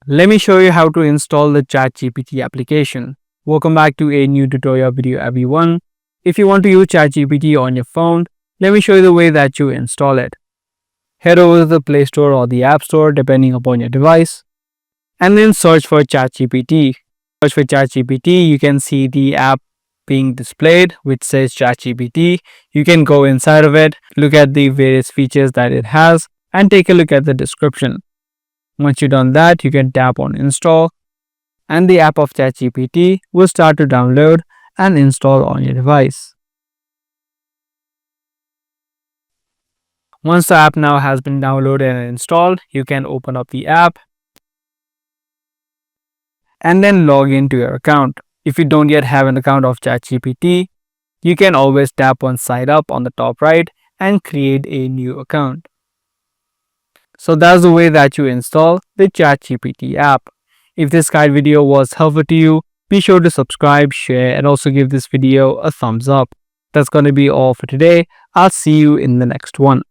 Let me show you how to install the ChatGPT application. Welcome back to a new tutorial video, everyone. If you want to use ChatGPT on your phone, let me show you the way that you install it. Head over to the Play Store or the App Store depending upon your device, and then search for ChatGPT. Search for ChatGPT, you can see the app being displayed which says ChatGPT. You can go inside of it, look at the various features that it has, and take a look at the description. Once you've done that, you can tap on install and the app of ChatGPT will start to download and install on your device. Once the app now has been downloaded and installed, you can open up the app and then log into your account. If you don't yet have an account of ChatGPT, you can always tap on sign up on the top right and create a new account. So that's the way that you install the ChatGPT app. If this guide video was helpful to you, be sure to subscribe, share, and also give this video a thumbs up. That's going to be all for today. I'll see you in the next one.